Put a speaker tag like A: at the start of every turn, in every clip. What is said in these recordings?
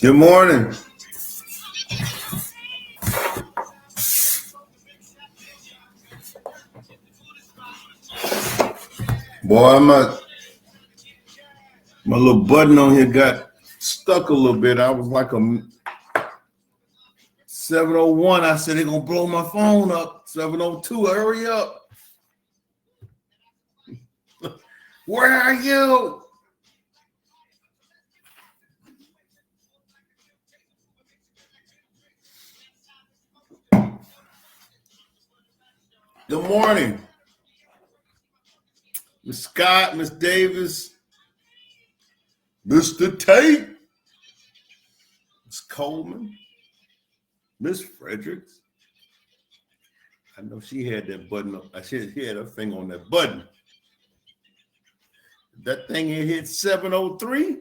A: Good morning. Boy, my little button on here got stuck a little bit. I was like a 701. I said they're gonna blow my phone up. 702, hurry up. Where are you? Good morning. Miss Scott, Miss Davis, Mr. Tate, Miss Coleman, Miss Fredericks. I know she had that button up. She had her finger on that button. That thing here hit 703.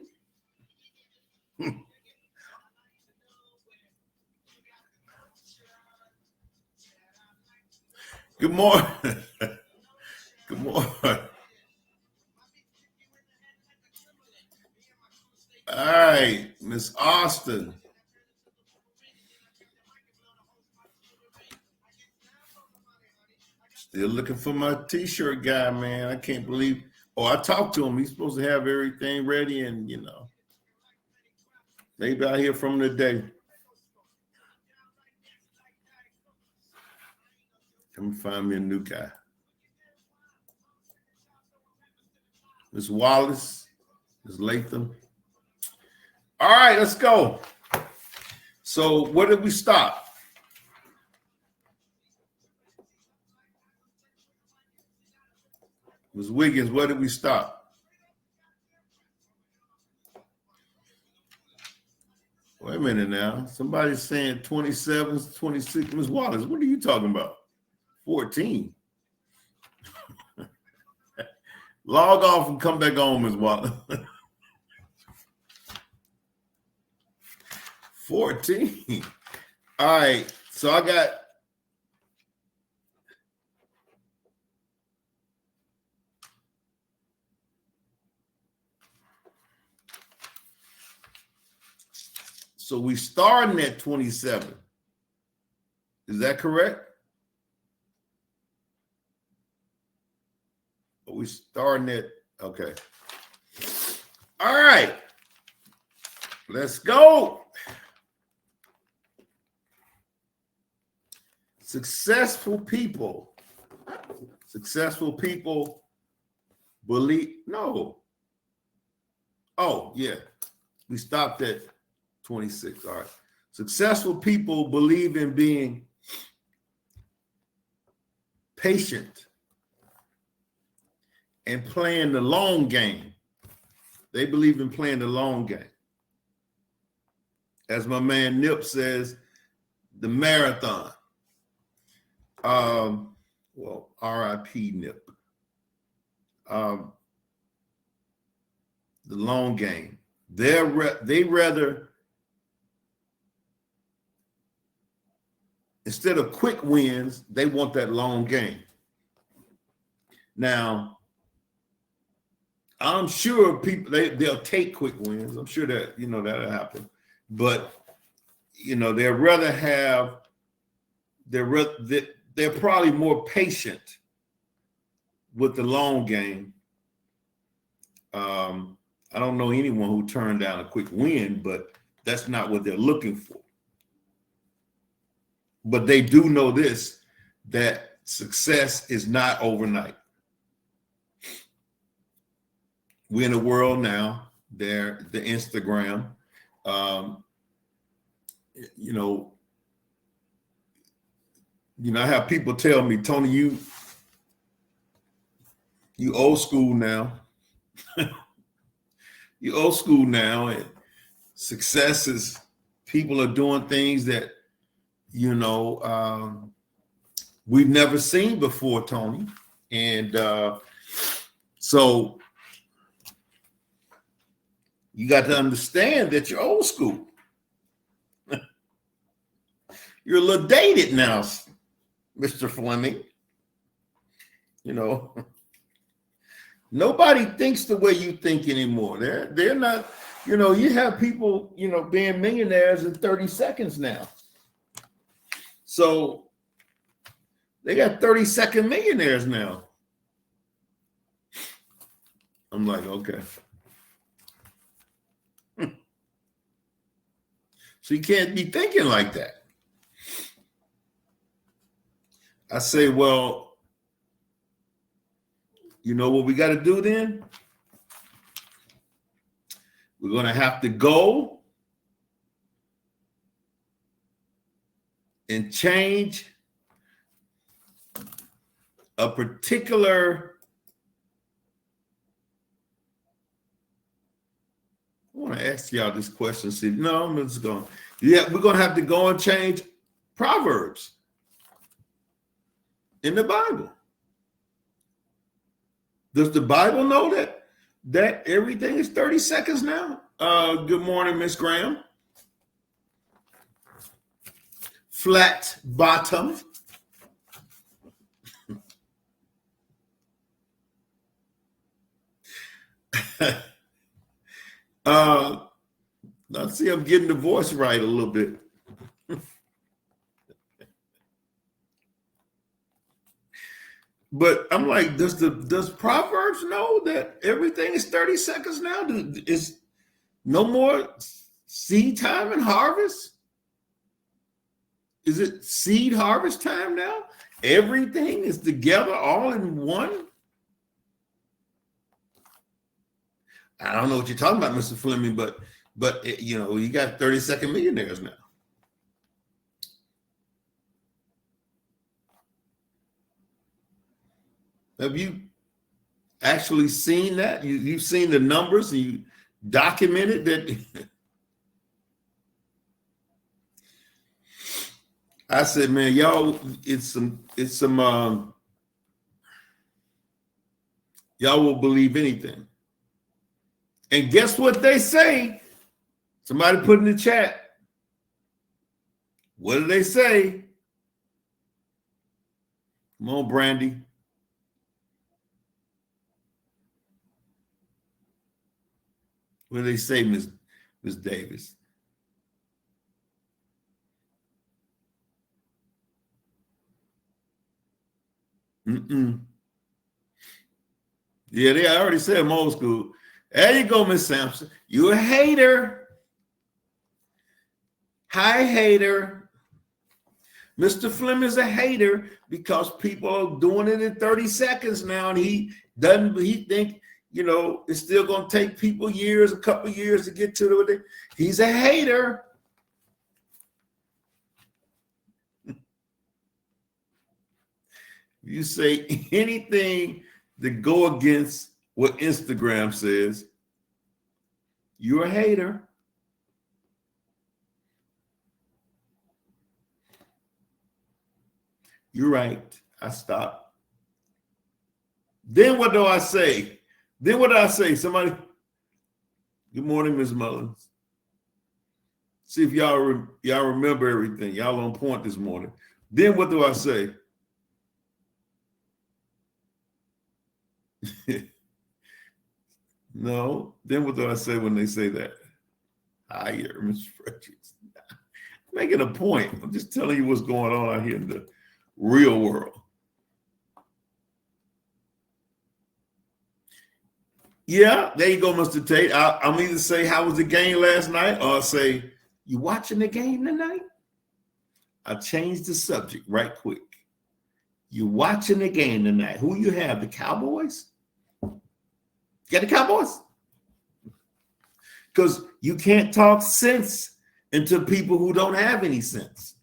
A: Good morning. Good morning. All right, Miss Austin. Still looking for my t-shirt guy, man. I can't believe. Oh, I talked to him. He's supposed to have everything ready, and maybe I'll hear from him today. Come find me a new guy. Miss Wallace, Miss Latham. All right, let's go. So where did we stop? Ms. Wiggins, where did we stop? Wait a minute now. Somebody's saying 27, 26. Ms. Wallace, what are you talking about? 14. Log off and come back on, Ms. Wallace. 14. All right. So I got so we starting at 27. Is that correct? We starting at okay. All right. Let's go. Successful people believe, no. Oh, yeah. We stopped at 26. All right. Successful people believe in being patient and playing the long game. They believe in playing the long game. As my man Nip says, the marathon. Well, R.I.P. Nip. The long game. They rather, instead of quick wins, they want that long game. Now, I'm sure people they'll take quick wins. I'm sure that that'll happen, but they'd rather have they're probably more patient with the long game. I don't know anyone who turned down a quick win, but that's not what they're looking for. But they do know this, that success is not overnight. We're in a world now, the Instagram, I have people tell me, Tony, you old school now. You old school now, and success is people are doing things that, we've never seen before, Tony. And so you got to understand that you're old school. You're a little dated now, Mr. Fleming. Nobody thinks the way you think anymore. They're not. You have people, being millionaires in 30 seconds now. So they got 30-second millionaires now. I'm like, okay. So you can't be thinking like that. I say, well, you know what we got to do then? We're going to have to go and change a particular, I want to ask y'all this question. See, no, I'm just going. Yeah, we're going to have to go and change Proverbs in the Bible. Does the Bible know that everything is 30 seconds now? Good morning, Miss Graham. Flat bottom. Let's see, I'm getting the voice right a little bit. But I'm like, does Proverbs know that everything is 30 seconds now? Is no more seed time and harvest? Is it seed harvest time now? Everything is together all in one? I don't know what you're talking about, Mr. Fleming, but you got 30-second millionaires now. Have you actually seen that? You've seen the numbers and you documented that. I said, man, y'all, it's some y'all will believe anything. And guess what they say? Somebody put in the chat. What do they say? Come on, Brandy. What do they say, Miss Davis? Yeah, they already said I'm old school. There you go, Miss Sampson. You a hater. Hi, hater. Mr. Fleming's a hater because people are doing it in 30 seconds now, and he think, it's still going to take people a couple years to get to it. He's a hater. You say anything that go against what Instagram says, you're a hater. You're right. I stopped. Then what do I say? Somebody, good morning, Ms. Mullins. See if y'all remember everything. Y'all on point this morning. Then what do I say? No. Then what do I say when they say that? Higher, Mr. Fredericks. Making a point. I'm just telling you what's going on out here in the real world. Yeah, there you go, Mr. Tate. I'm either say, how was the game last night? Or say, you watching the game tonight? I changed the subject right quick. You watching the game tonight. Who you have? The Cowboys? You got the Cowboys? Because you can't talk sense into people who don't have any sense.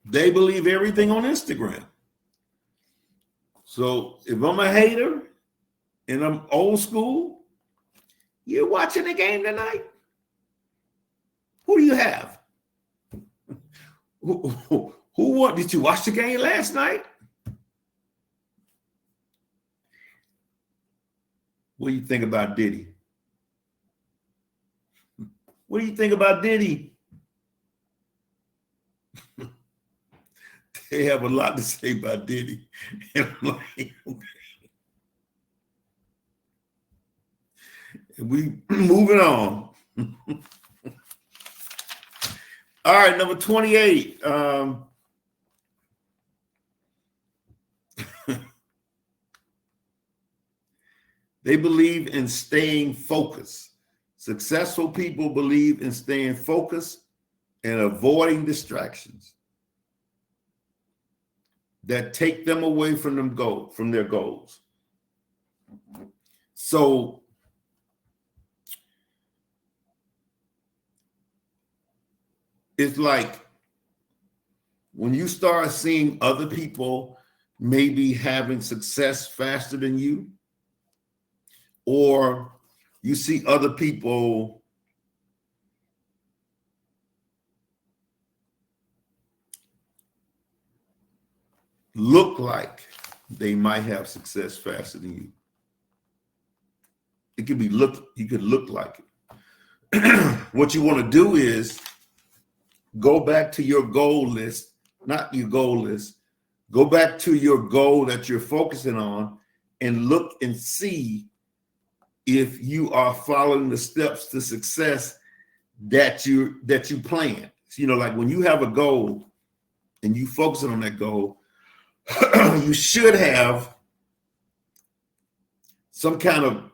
A: They believe everything on Instagram. So if I'm a hater and I'm old school, you're watching the game tonight? Who do you have? Who won? Did you watch the game last night? What do you think about Diddy? What do you think about Diddy? They have a lot to say about Diddy. And I'm like, okay. We moving on. All right, number 28. They believe in staying focused. Successful people believe in staying focused and avoiding distractions that take them away from their goals. So it's like when you start seeing other people maybe having success faster than you, or you see other people look like they might have success faster than you. It could be you could look like it. What you want to do is go back to your goal list, not your goal list. Go back to your goal that you're focusing on and look and see if you are following the steps to success that you plan. You know, like when you have a goal and you focusing on that goal, you should have some kind of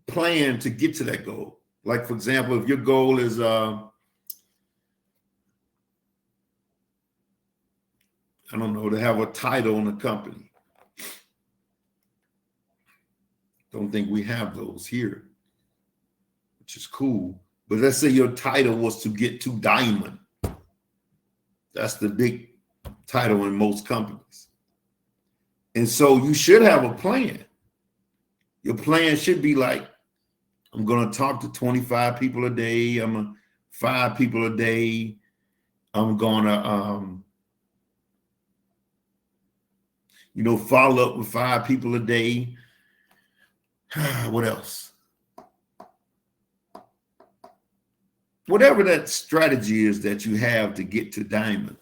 A: plan to get to that goal. Like, for example, if your goal is I don't know, to have a title in a company. Don't think we have those here, which is cool. But let's say your title was to get to diamond. That's the big title in most companies. And so you should have a plan. Your plan should be like, I'm going to talk to 25 people a day. I'm going to 5 people a day. I'm going to, follow up with 5 people a day. What else? Whatever that strategy is that you have to get to diamond.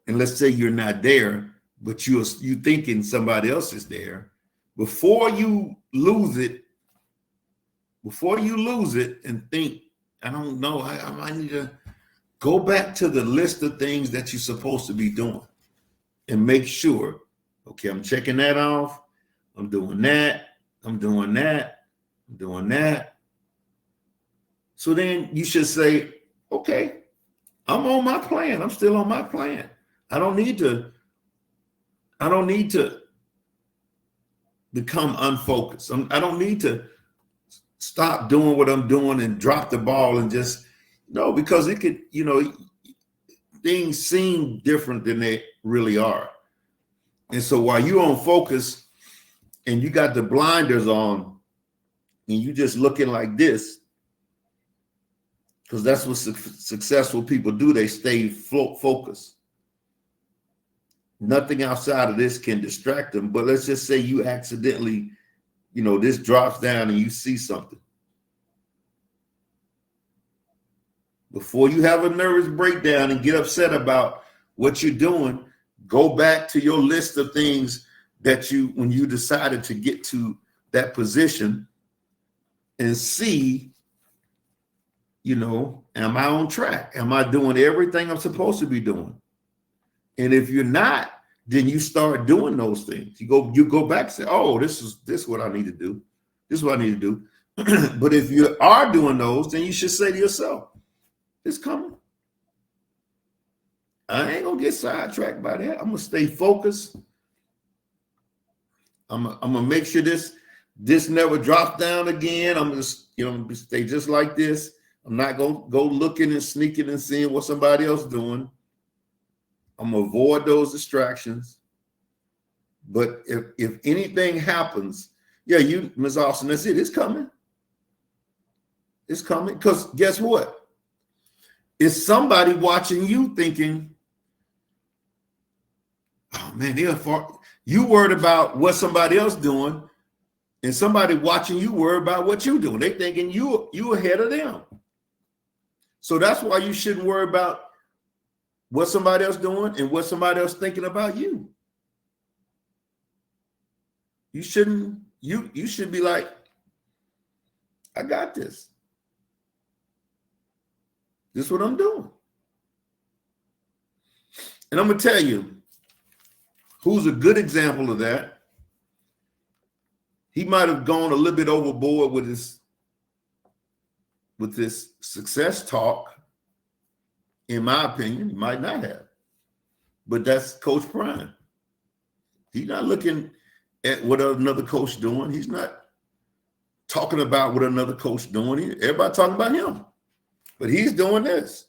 A: And let's say you're not there, but you thinking somebody else is there. Before you lose it and think, I don't know, I might need to go back to the list of things that you're supposed to be doing and make sure, okay, I'm checking that off. I'm doing that. I'm doing that. I'm doing that. So then you should say, okay, I'm on my plan. I'm still on my plan. I don't need to become unfocused. I don't need to stop doing what I'm doing and drop the ball and just, because it could, things seem different than they really are. And so while you're on focus and you got the blinders on and you just looking like this, because that's what successful people do. They stay focused. Nothing outside of this can distract them. But let's just say you accidentally, this drops down and you see something. Before you have a nervous breakdown and get upset about what you're doing, go back to your list of things that when you decided to get to that position and see, am I on track? Am I doing everything I'm supposed to be doing? And if you're not, then you start doing those things. You go back and say, oh, this is what I need to do. This is what I need to do. But if you are doing those, then you should say to yourself, it's coming. I ain't gonna get sidetracked by that. I'm gonna stay focused. I'm gonna make sure this never drops down again. I'm gonna stay just like this. I'm not gonna go looking and sneaking and seeing what somebody else is doing. I'm gonna avoid those distractions. But if anything happens, Ms. Austin, that's it. It's coming. It's coming. Because guess what? It's somebody watching you thinking, oh man, you worried about what somebody else doing, and somebody watching you worry about what you're doing. They thinking you ahead of them. So that's why you shouldn't worry about what somebody else doing and what somebody else thinking about you. You shouldn't. You should be like, I got this. This is what I'm doing. And I'm going to tell you who's a good example of that. He might have gone a little bit overboard with this success talk. In my opinion, he might not have. But that's Coach Prime. He's not looking at what another coach doing. He's not talking about what another coach doing. Everybody talking about him. But he's doing this.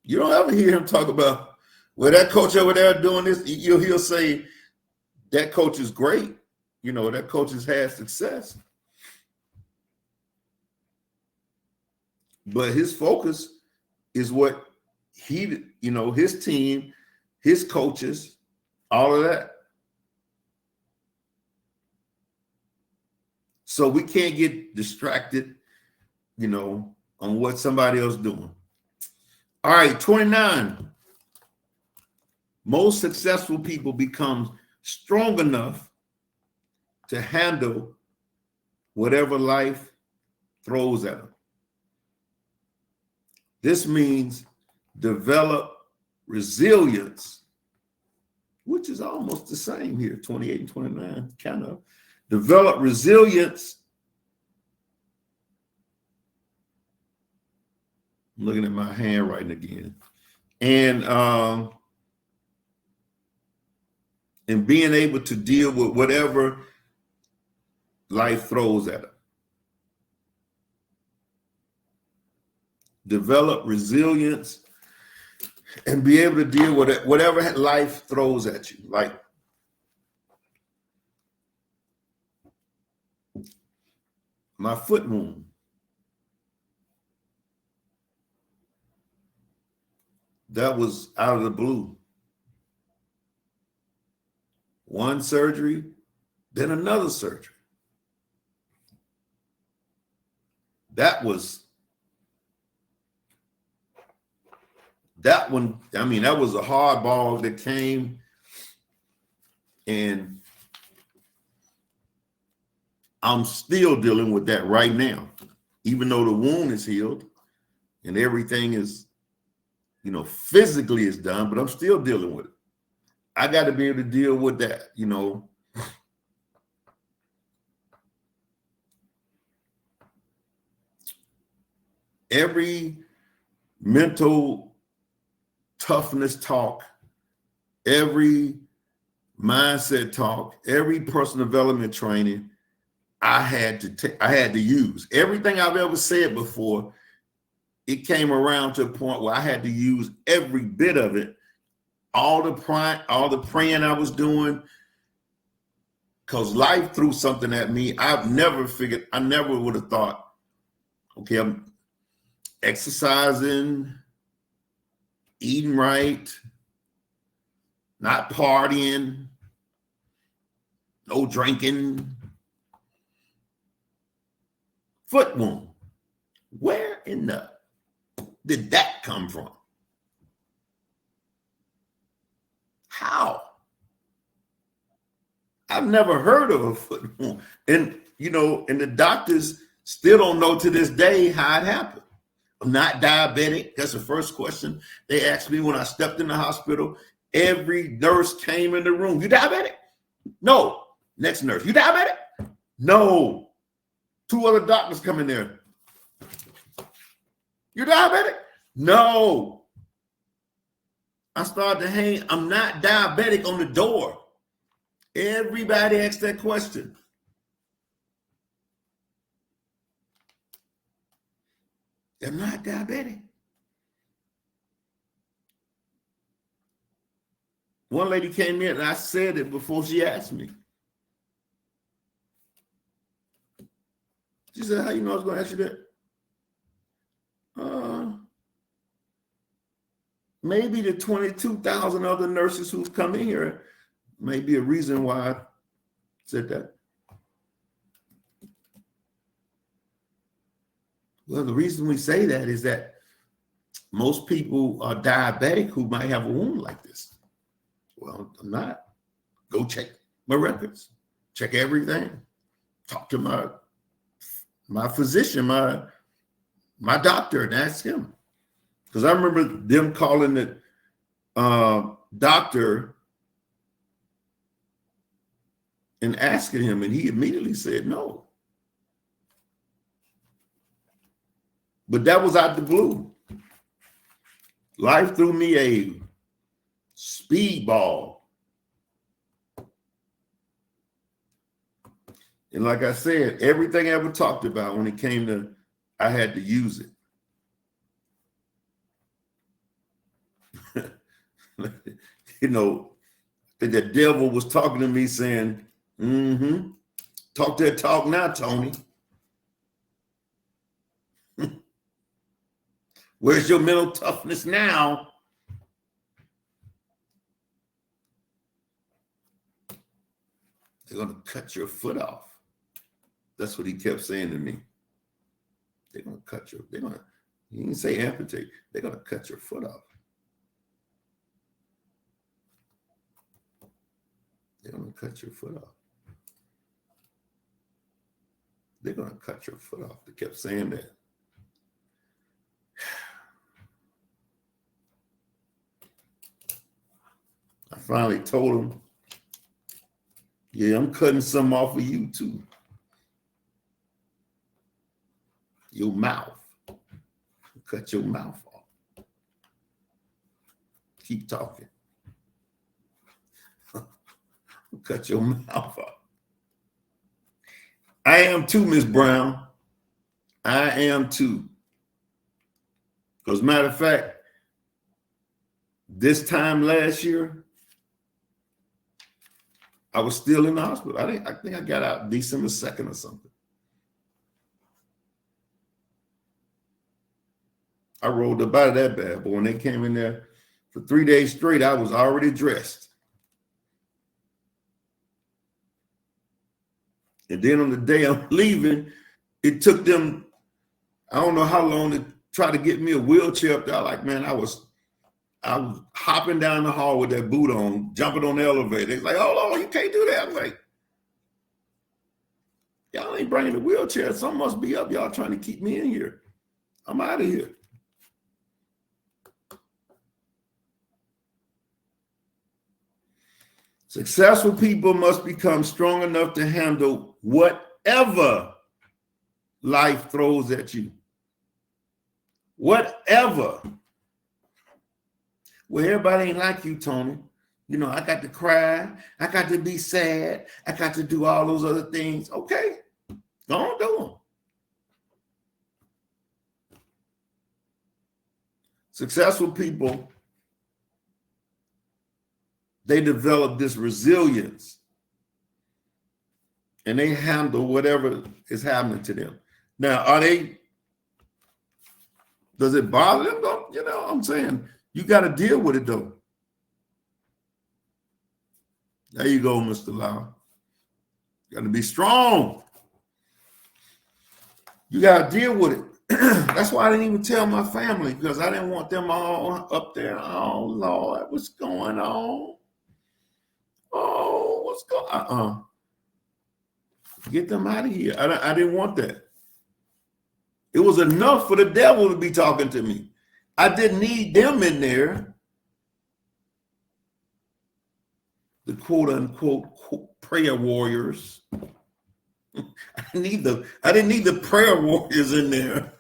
A: You don't ever hear him talk about, well, that coach over there doing this. He'll say, that coach is great. You know, that coach has had success. But his focus is what his team, his coaches, all of that. So we can't get distracted, on what somebody else is doing. All right, 29. Most successful people become strong enough to handle whatever life throws at them. This means develop resilience, which is almost the same here, 28 and 29, kind of. Develop resilience. I'm looking at my handwriting again. And being able to deal with whatever life throws at them. Develop resilience and be able to deal with it, whatever life throws at you. Like my foot wound. That was out of the blue. One surgery, then another surgery. That was that one. I mean, that was a hard ball that came, and I'm still dealing with that right now, even though the wound is healed and everything is, physically is done, but I'm still dealing with it. I got to be able to deal with that, Every mental toughness talk, every mindset talk, every personal development training, I had to use. Everything I've ever said before, it came around to a point where I had to use every bit of it. All the praying I was doing, because life threw something at me. I never would have thought, okay, I'm exercising, eating right, not partying, no drinking. Foot wound. Where in the did that come from? How? I've never heard of a foot wound. And, and the doctors still don't know to this day how it happened. I'm not diabetic. That's the first question they asked me when I stepped in the hospital. Every nurse came in the room. You diabetic? No. Next nurse. You diabetic? No. 2 other doctors come in there. You diabetic? No. I started to hang. I'm not diabetic on the door. Everybody asked that question. I'm not diabetic. One lady came in and I said it before she asked me. She said, how you know I was going to ask you that? Maybe the 22,000 other nurses who've come in here may be a reason why I said that. Well, the reason we say that is that most people are diabetic who might have a wound like this. Well, I'm not. Go check my records. Check everything. Talk to my my physician, my doctor, and asked him. Because I remember them calling the doctor and asking him, and he immediately said no. But that was out the blue. Life threw me a speedball. And like I said, everything I ever talked about when it came to, I had to use it. You know, the devil was talking to me saying, talk that talk now, Tony. Where's your mental toughness now? They're going to cut your foot off. That's what he kept saying to me. They're going to cut your, he didn't say amputate. They're going to cut your foot off. They're going to cut your foot off. They're going to cut your foot off. They kept saying that. I finally told him, yeah, I'm cutting some off of you too. Your mouth. Cut your mouth off. Keep talking. Cut your mouth off. I am too, Miss Brown. I am too. Because matter of fact, this time last year, I was still in the hospital. I think I got out December 2nd or something. I rolled up out of that bad boy. When they came in there for 3 days straight, I was already dressed. And then on the day I'm leaving, it took them, I don't know how long to try to get me a wheelchair up there. Like, man, I was hopping down the hall with that boot on, jumping on the elevator. They're like, oh, you can't do that. I'm like, y'all ain't bringing the wheelchair. Something must be up. Y'all trying to keep me in here. I'm out of here. Successful people must become strong enough to handle whatever life throws at you. Whatever. Well, everybody ain't like you, Tony. You know, I got to cry. I got to be sad. I got to do all those other things. Okay, go on, do them. Successful people, they develop this resilience and they handle whatever is happening to them. Now, does it bother them? You know what I'm saying? You got to deal with it, though. There you go, Mr. Lau. You got to be strong. You got to deal with it. That's why I didn't even tell my family, because I didn't want them all up there. Oh, Lord, what's going on? Oh, what's going on? Get them out of here. I didn't want that. It was enough for the devil to be talking to me. I didn't need them in there. The quote unquote prayer warriors. I didn't need the prayer warriors in there.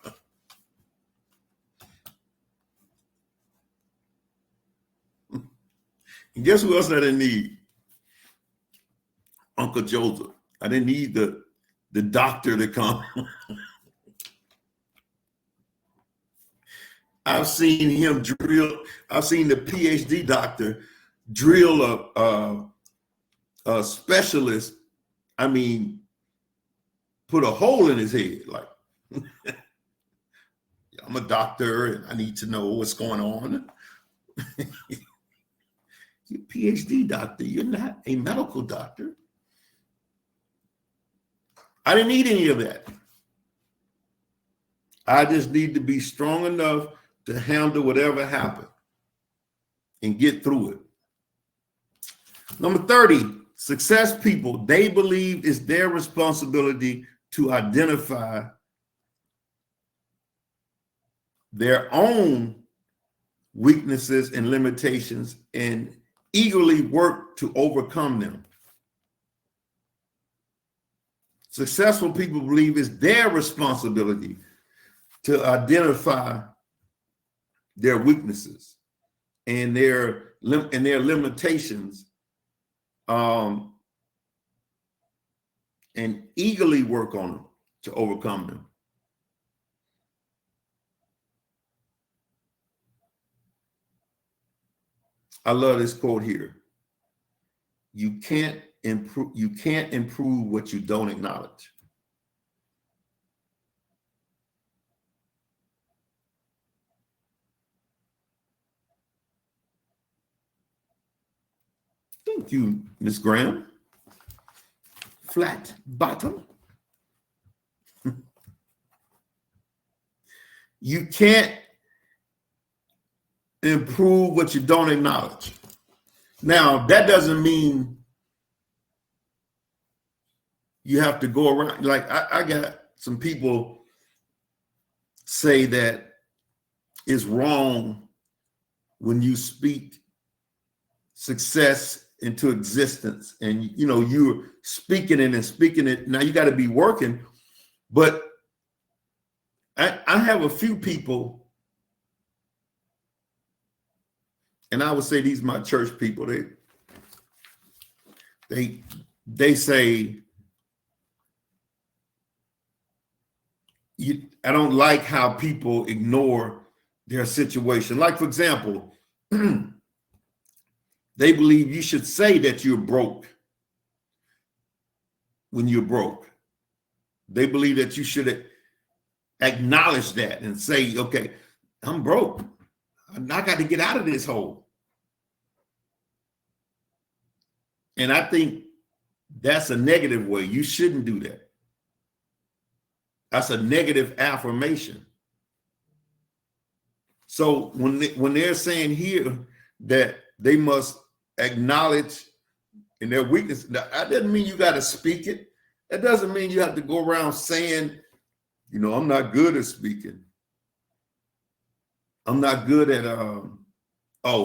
A: And guess who else I didn't need? Uncle Joseph. I didn't need the doctor to come. I've seen him drill. I've seen the PhD doctor drill a specialist. I mean, put a hole in his head. Like, I'm a doctor and I need to know what's going on. You're a PhD doctor. You're not a medical doctor. I didn't need any of that. I just need to be strong enough to handle whatever happened and get through it. Number 30, success people, they believe it's their responsibility to identify their own weaknesses and limitations and eagerly work to overcome them. Successful people believe it's their responsibility to identify their weaknesses and their limitations, and eagerly work on them to overcome them. I love this quote here. You can't improve what you don't acknowledge. Thank you, Miss Graham. Flat bottom. You can't improve what you don't acknowledge. Now, that doesn't mean you have to go around. Like I got some people say that it's wrong when you speak success into existence and you're speaking it and speaking it. Now you got to be working, but I have a few people, and I would say these are my church people. They say, I don't like how people ignore their situation. Like, for example, they believe you should say that you're broke when you're broke. They believe that you should acknowledge that and say, okay, I'm broke. I got to get out of this hole. And I think that's a negative way. You shouldn't do that. That's a negative affirmation. So when they're saying here that they must acknowledge in their weakness, that doesn't mean you got to speak it. That doesn't mean you have to go around saying, I'm not good at speaking. I'm not good at,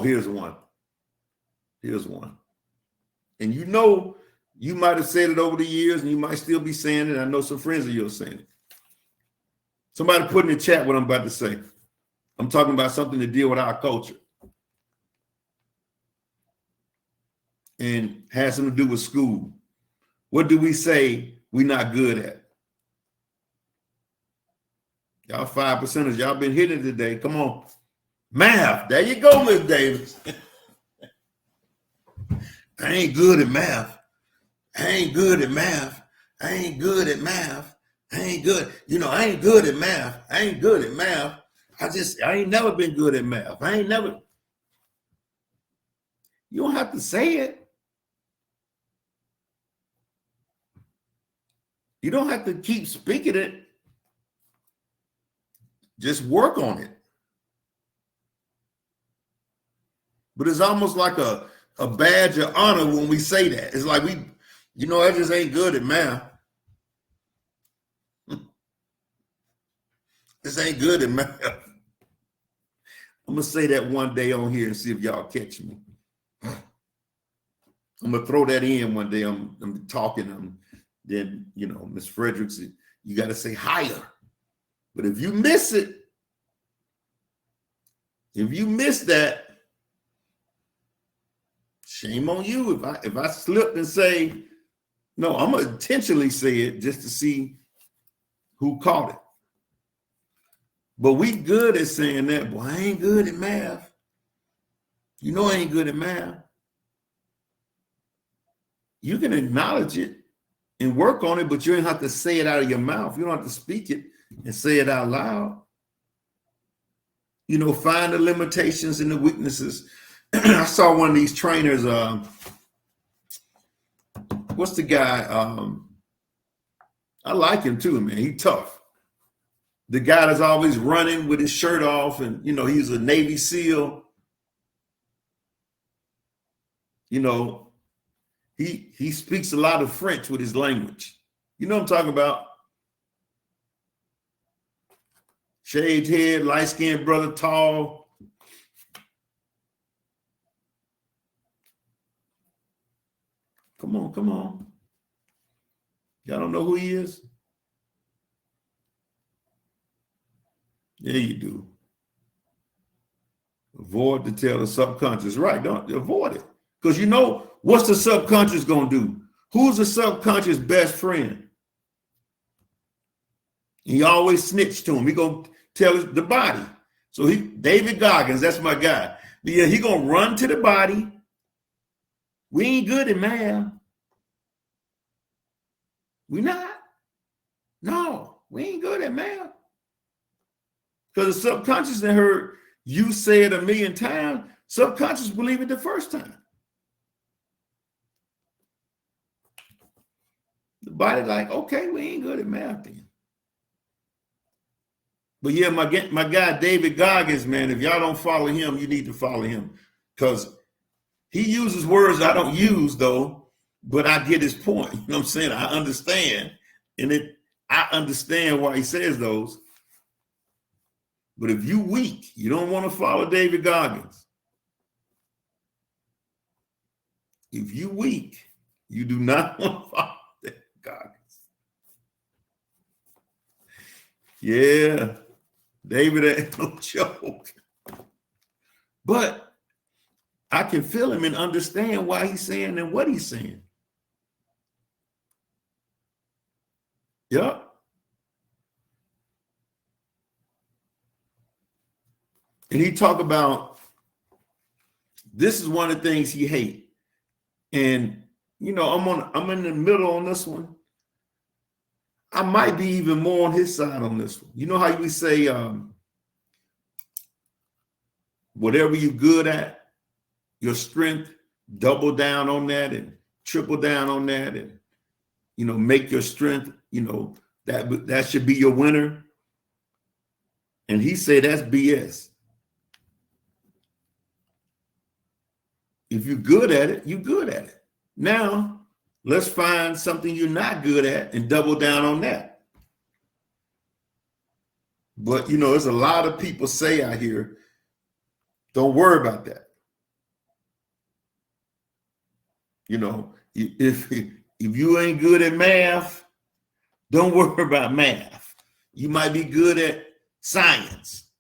A: here's one. Here's one. And you might have said it over the years and you might still be saying it. I know some friends of yours saying it. Somebody put in the chat what I'm about to say. I'm talking about something to deal with our culture. And has something to do with school. What do we say we're not good at? Y'all 5%ers, y'all been hitting today. Come on. Math. There you go, Miss Davis. I ain't good at math. I ain't good at math. I ain't good at math. I ain't good. I ain't good at math. I ain't good at math. I ain't never been good at math. You don't have to say it. You don't have to keep speaking it. Just work on it. But it's almost like a badge of honor when we say that. It's like I just ain't good at math. This ain't good at math. I'm going to say that one day on here and see if y'all catch me. I'm going to throw that in one day. I'm talking. Then, Miss Fredericks, you got to say higher. But if you miss it, if you miss that, shame on you. If I slip and say, no, I'm going to intentionally say it just to see who caught it. But we good at saying that, boy, I ain't good at math. I ain't good at math. You can acknowledge it and work on it, but you don't have to say it out of your mouth. You don't have to speak it and say it out loud. Find the limitations and the weaknesses. I saw one of these trainers. What's the guy? I like him too, man. He's tough. The guy that's always running with his shirt off, and he's a Navy SEAL. He speaks a lot of French with his language. You know what I'm talking about? Shaved head, light-skinned brother, tall. Come on, come on. Y'all don't know who he is? Yeah, you do. Avoid to tell the subconscious, right? Don't avoid it. Because you know, what's the subconscious going to do? Who's the subconscious best friend? He always snitch to him. He going to tell the body. So David Goggins, that's my guy. Yeah, he going to run to the body. We ain't good at math. We not. No, we ain't good at math. Because the subconscious that heard you say it 1,000,000 times, subconscious believe it the first time. The body like, okay, we ain't good at math then. But yeah, my guy David Goggins, man, if y'all don't follow him, you need to follow him. Because he uses words I don't use, though, but I get his point. You know what I'm saying? I understand. And I understand why he says those. But if you weak, you don't want to follow David Goggins. If you weak, you do not want to follow David Goggins. Yeah, David ain't no joke. But I can feel him and understand why he's saying and what he's saying. Yep. And he talk about, this is one of the things he hate. And, you know, I'm in the middle on this one. I might be even more on his side on this one. You know how we say, whatever you're good at, your strength, double down on that and triple down on that, and, you know, make your strength, you know, that should be your winner. And he said that's BS. If you're good at it, you're good at it. Now, let's find something you're not good at and double down on that. But, you know, there's a lot of people say out here, don't worry about that. You know, if you ain't good at math, don't worry about math. You might be good at science.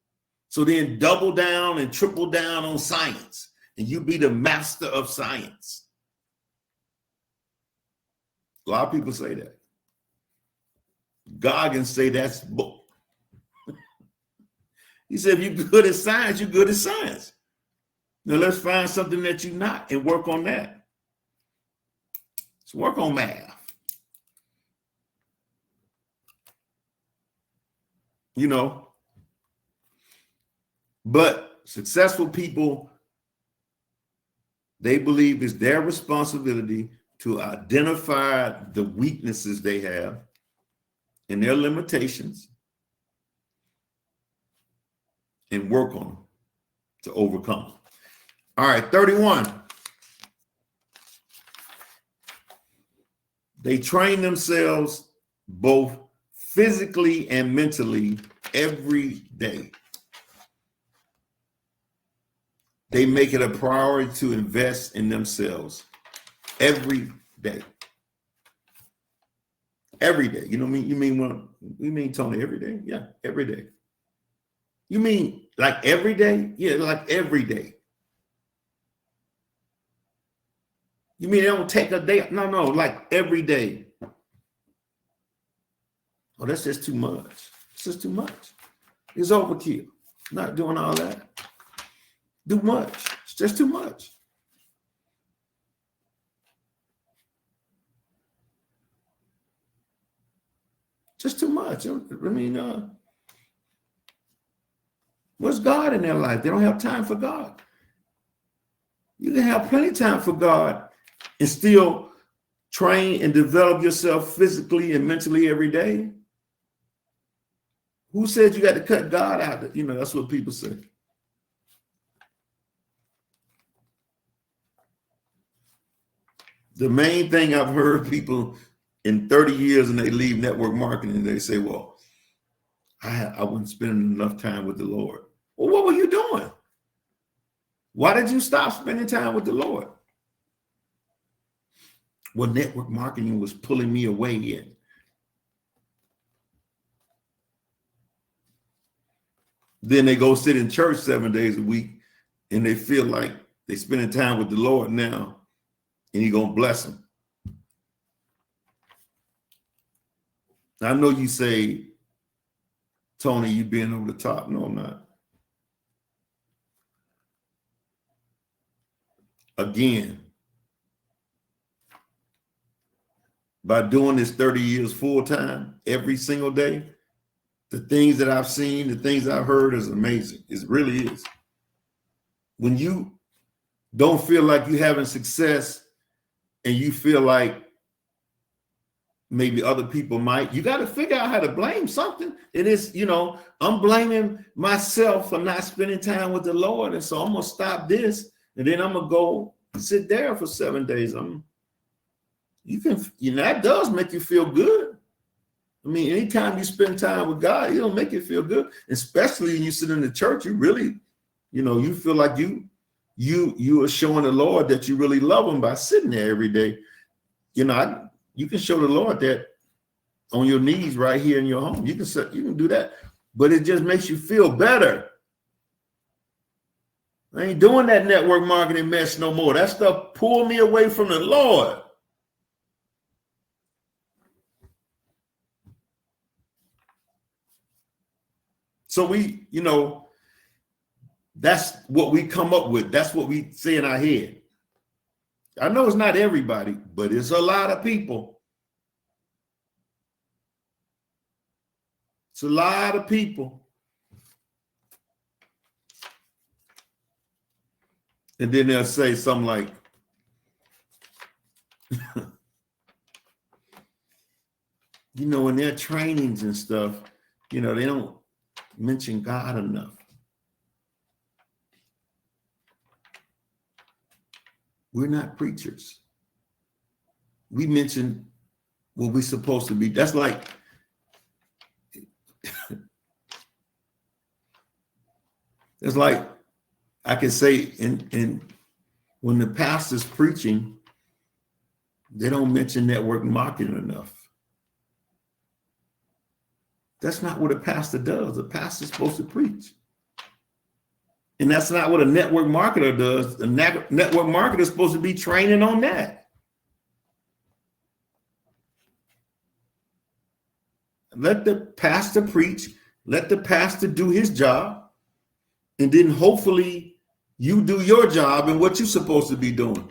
A: So then double down and triple down on science, and you be the master of science. A lot of people say that. Goggins say that's book. He said, if you're good at science, you're good at science. Now let's find something that you're not and work on that. Let's work on math. You know, but successful people, they believe it's their responsibility to identify the weaknesses they have and their limitations and work on them to overcome them. All right, 31. They train themselves both physically and mentally every day. They make it a priority to invest in themselves every day. Every day. You know what I mean? You mean Tony, every day? Yeah, every day. You mean like every day? Yeah, like every day. You mean they don't take a day? No, like every day. Oh, that's just too much. It's just too much. It's overkill. Not doing all that. Too much. It's just too much. Just too much. I mean, what's God in their life? They don't have time for God. You can have plenty of time for God and still train and develop yourself physically and mentally every day. Who said you got to cut God out? You know, that's what people say. The main thing I've heard people in 30 years and they leave network marketing, they say, well, I wasn't spending enough time with the Lord. Well, what were you doing? Why did you stop spending time with the Lord? Well, network marketing was pulling me away in. Then they go sit in church 7 days a week and they feel like they're spending time with the Lord now and He's going to bless them. I know you say, Tony, you being over the top. No, I'm not. Again, by doing this 30 years full time, every single day, the things that I've seen, the things I've heard is amazing. It really is. When you don't feel like you're having success and you feel like maybe other people might, you got to figure out how to blame something. It is, I'm blaming myself for not spending time with the Lord. And so I'm going to stop this. And then I'm going to go sit there for 7 days. That does make you feel good. I mean, anytime you spend time with God, it'll make you feel good. Especially when you sit in the church, you really, you feel like you are showing the Lord that you really love Him by sitting there every day. You can show the Lord that on your knees right here in your home. You can do that, but it just makes you feel better. I ain't doing that network marketing mess no more. That stuff pulled me away from the Lord. So that's what we come up with. That's what we say in our head. I know it's not everybody, but it's a lot of people. It's a lot of people. And then they'll say something like, in their trainings and stuff, they don't mention God enough. We're not preachers. We mention what we're supposed to be. That's like, it's like I can say in when the pastor's preaching, they don't mention network marketing enough. That's not what a pastor does. A pastor's supposed to preach. And that's not what a network marketer does. The network marketer is supposed to be training on that. Let the pastor preach. Let the pastor do his job. And then hopefully you do your job and what you're supposed to be doing.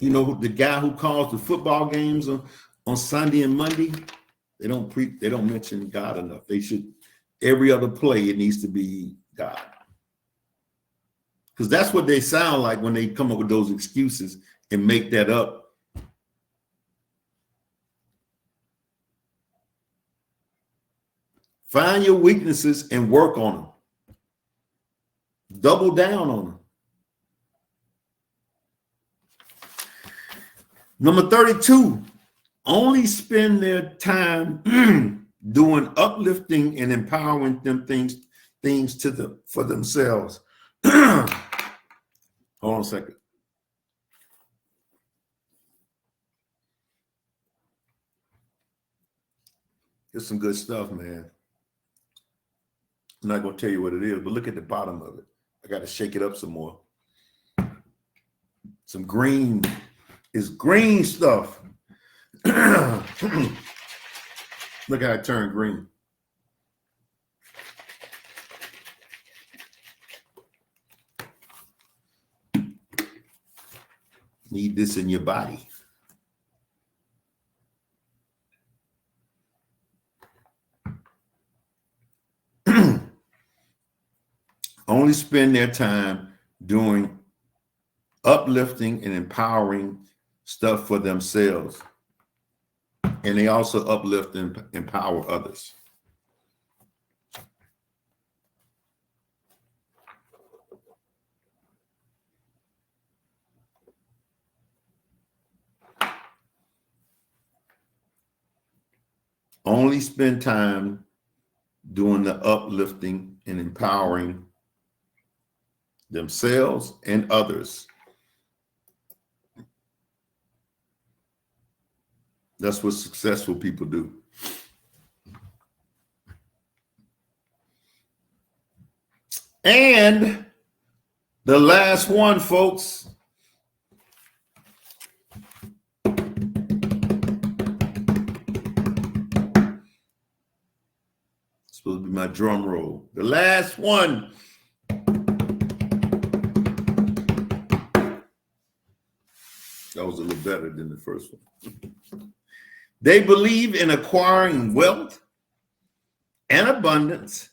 A: The guy who calls the football games on Sunday and Monday, they don't mention God enough. They should, every other play, it needs to be God. Because that's what they sound like when they come up with those excuses and make that up. Find your weaknesses and work on them. Double down on them. Number 32, only spend their time doing uplifting and empowering them things for themselves. Hold on a second. It's some good stuff, man. I'm not going to tell you what it is, but look at the bottom of it. I got to shake it up some more. Some green. It's green stuff. Look how it turned green. Need this in your body. Only spend their time doing uplifting and empowering stuff for themselves. And they also uplift and empower others. Only spend time doing the uplifting and empowering themselves and others. That's what successful people do. And the last one, folks. It's supposed to be my drum roll. The last one. That was a little better than the first one. They believe in acquiring wealth and abundance,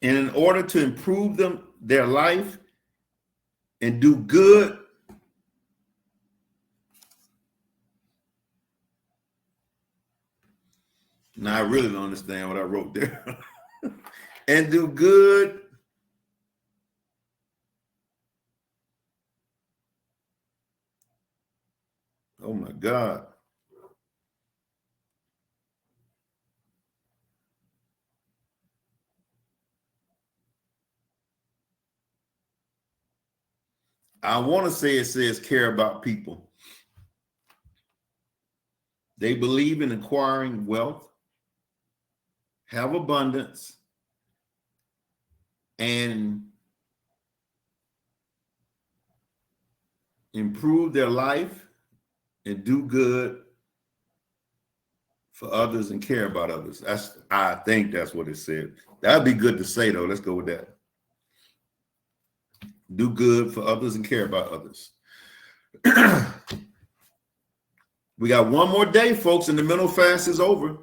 A: and in order to improve their life and do good now I really don't understand what I wrote there. And do good oh my God. I want to say it says care about people. They believe in acquiring wealth, have abundance, and improve their life and do good for others and care about others. I think that's what it said. That'd be good to say though. Let's go with that. Do good for others and care about others. We got one more day, folks, and the mental fast is over.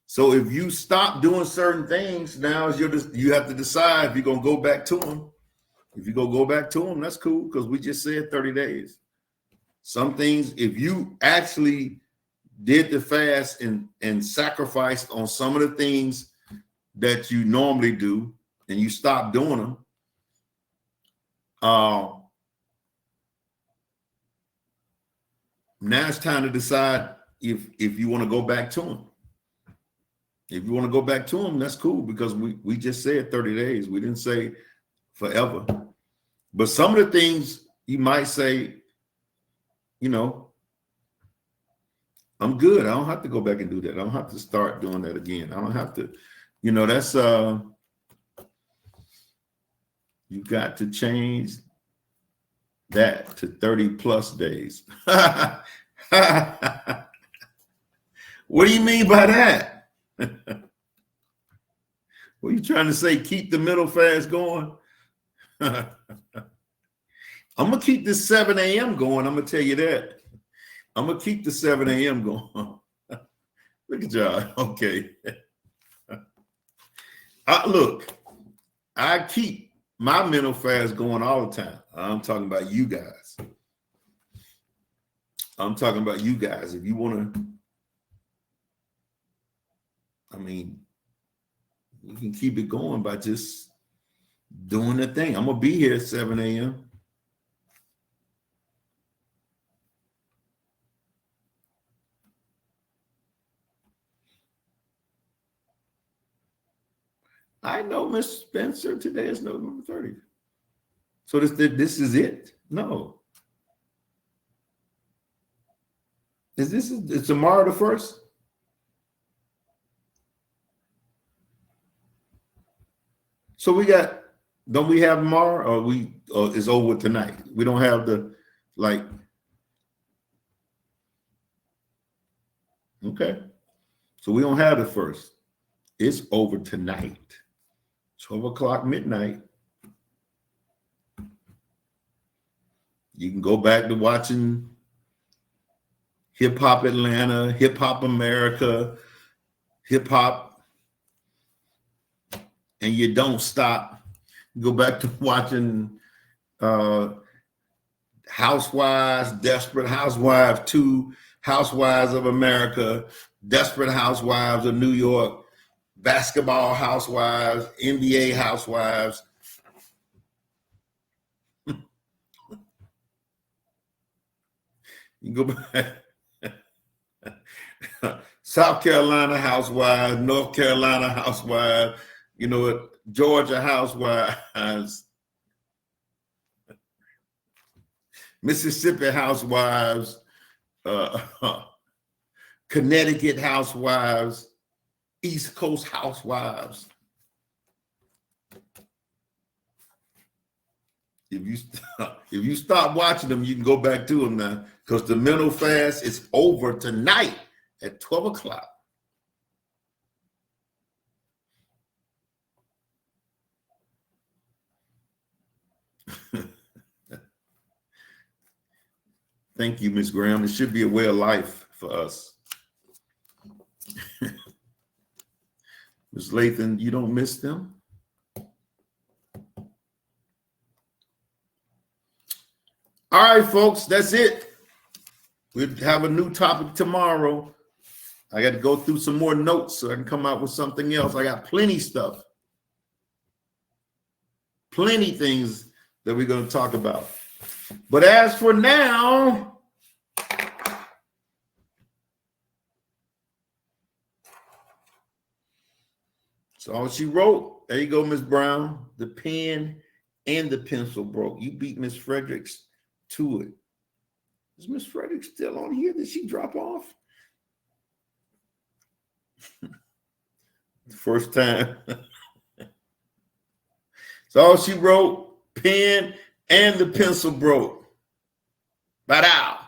A: So if you stop doing certain things, now you have to decide if you're gonna go back to them. If you go back to them, that's cool, because we just said 30 days. Some things, if you actually did the fast and sacrificed on some of the things that you normally do, and you stop doing them, now it's time to decide if you want to go back to them. If you want to go back to them, that's cool, because we just said 30 days. We didn't say forever. But some of the things you might say, you know, I'm good. I don't have to go back and do that. I don't have to start doing that again. I don't have to, that's you got to change that to 30 plus days. What do you mean by that? What are you trying to say? Keep the middle fast going? I'm going to keep this 7 a.m. going. I'm going to tell you that. I'm going to keep the 7 a.m. going. Look at y'all. Okay. Look, I keep my mental fast going all the time. I'm talking about you guys. I'm talking about you guys. If you want to, you can keep it going by just doing the thing. I'm going to be here at 7 a.m. I know, Miss Spencer, today is November 30th. So this is it? No. Is tomorrow the 1st? So don't we have tomorrow, or it's over tonight? We don't have okay. So we don't have the 1st. It's over tonight. 12 o'clock midnight. You can go back to watching Hip Hop Atlanta, Hip Hop America, Hip Hop, and you don't stop. Go back to watching Housewives, Desperate Housewives 2, Housewives of America, Desperate Housewives of New York, Basketball Housewives, NBA Housewives. You go back. South Carolina housewives, North Carolina housewives, you know what, Georgia housewives, Mississippi housewives, Connecticut housewives, East Coast housewives. If you stop watching them, you can go back to them now, because the mental fast is over tonight at 12 o'clock. Thank you, Ms. Graham. It should be a way of life for us. Ms. Lathan, you don't miss them? All right, folks, that's it. We'll have a new topic tomorrow. I got to go through some more notes so I can come out with something else. I got plenty stuff. Plenty things that we're going to talk about. But as for now, so all she wrote. There you go, Miss Brown. The pen and the pencil broke. You beat Miss Fredericks to it. Is Miss Fredericks still on here? Did she drop off? First time. So all she wrote, pen and the pencil broke. Bye now.